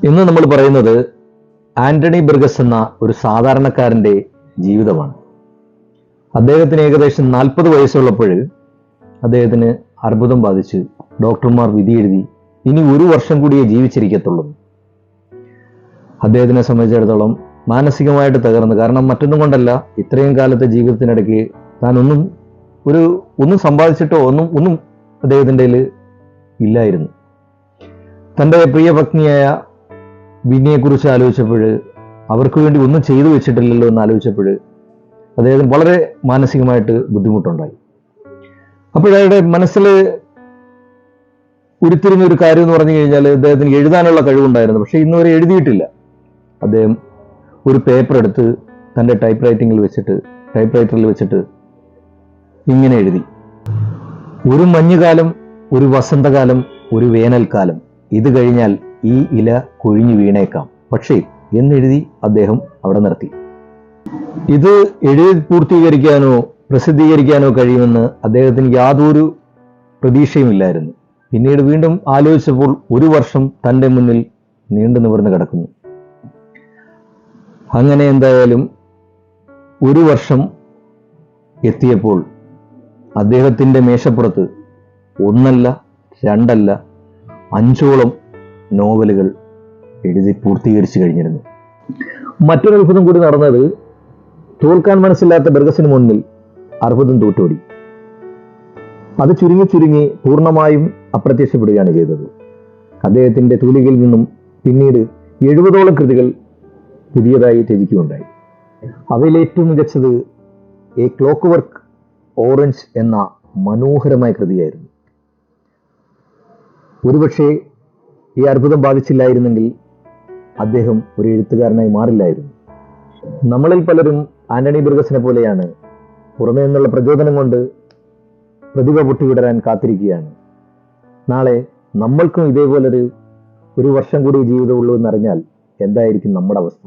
ഇന്ന് നമ്മൾ പറയുന്നത് ആന്റണി ബർഗസ് എന്ന ഒരു സാധാരണക്കാരന്റെ ജീവിതമാണ്. അദ്ദേഹത്തിന് ഏകദേശം 40 വയസ്സുള്ളപ്പോൾ അദ്ദേഹത്തിന് അർബുദം ബാധിച്ച് ഡോക്ടർമാർ വിധി എഴുതി ഇനി 1 വർഷം കൂടിയേ ജീവിച്ചിരിക്കത്തുള്ളൂ. അദ്ദേഹത്തിനെ സംബന്ധിച്ചിടത്തോളം മാനസികമായിട്ട് തകർന്നു. കാരണം മറ്റൊന്നും കൊണ്ടല്ല, ഇത്രയും കാലത്തെ ജീവിതത്തിനിടയ്ക്ക് താൻ ഒന്നും സമ്പാദിച്ചിട്ടോ ഒന്നും അദ്ദേഹത്തിൻ്റെ ഇല്ലായിരുന്നു. തൻ്റെ പ്രിയ പത്നിയായ വിനിയെക്കുറിച്ച് ആലോചിച്ചപ്പോൾ, അവർക്ക് വേണ്ടി ഒന്നും ചെയ്തു വെച്ചിട്ടില്ലല്ലോ എന്ന് ആലോചിച്ചപ്പോൾ അദ്ദേഹത്തിന് വളരെ മാനസികമായിട്ട് ബുദ്ധിമുട്ടുണ്ടായി. അപ്പോഴയാളുടെ മനസ്സിൽ ഉരുത്തിരിഞ്ഞ ഒരു കാര്യം എന്ന് പറഞ്ഞു കഴിഞ്ഞാൽ, അദ്ദേഹത്തിന് എഴുതാനുള്ള കഴിവുണ്ടായിരുന്നു. പക്ഷെ ഇന്നുവരെ എഴുതിയിട്ടില്ല. അദ്ദേഹം ഒരു പേപ്പർ എടുത്ത് തൻ്റെ ടൈപ്പ് റൈറ്ററിൽ വെച്ചിട്ട് ഇങ്ങനെ എഴുതി: ഒരു മഞ്ഞുകാലം, ഒരു വസന്തകാലം, ഒരു വേനൽക്കാലം, ഇത് കഴിഞ്ഞാൽ ഈ ഇല കൊഴിഞ്ഞു വീണേക്കാം, പക്ഷേ എന്നെഴുതി അദ്ദേഹം അവിടെ നിർത്തി. ഇത് എഴുതി പൂർത്തീകരിക്കാനോ പ്രസിദ്ധീകരിക്കാനോ കഴിയുമെന്ന് അദ്ദേഹത്തിന് യാതൊരു പ്രതീക്ഷയുമില്ലായിരുന്നു. പിന്നീട് വീണ്ടും ആലോചിച്ചപ്പോൾ 1 വർഷം തൻ്റെ മുന്നിൽ നീണ്ടു നിവർന്ന് കിടക്കുന്നു. അങ്ങനെ എന്തായാലും 1 വർഷം എത്തിയപ്പോൾ അദ്ദേഹത്തിൻ്റെ മേശപ്പുറത്ത് 1 അല്ല 2 അല്ല 5ഓളം നോവലുകൾ എഴുതി പൂർത്തീകരിച്ചു കഴിഞ്ഞിരുന്നു. മറ്റൊരു അത്ഭുതം കൂടി നടന്നത്, തോൽക്കാൻ മനസ്സില്ലാത്ത ബർഗസിന് മുന്നിൽ അർബുദം തോറ്റോടി. അത് ചുരുങ്ങി പൂർണ്ണമായും അപ്രത്യക്ഷപ്പെടുകയാണ് ചെയ്തത്. അദ്ദേഹത്തിൻ്റെ തൂലികയിൽ നിന്നും പിന്നീട് 70ഓളം കൃതികൾ പുതിയതായി രചിക്കുകയുണ്ടായി. അവയിൽ ഏറ്റവും മികച്ചത് എ ക്ലോക്ക് വർക്ക് ഓറഞ്ച് എന്ന മനോഹരമായ കൃതിയായിരുന്നു. ഒരുപക്ഷെ ഈ അർബുദം ബാധിച്ചില്ലായിരുന്നെങ്കിൽ അദ്ദേഹം ഒരു എഴുത്തുകാരനായി മാറില്ലായിരുന്നു. നമ്മളിൽ പലരും ആന്റണി ബർഗസിനെ പോലെയാണ്. പുറമേ നിന്നുള്ള പ്രചോദനം കൊണ്ട് പ്രതിഭ പൊട്ടിവിടരാൻ കാത്തിരിക്കുകയാണ്. നാളെ നമ്മൾക്കും ഇതേപോലൊരു 1 വർഷം കൂടി ജീവിതമുള്ളൂ എന്നറിഞ്ഞാൽ എന്തായിരിക്കും നമ്മുടെ അവസ്ഥ?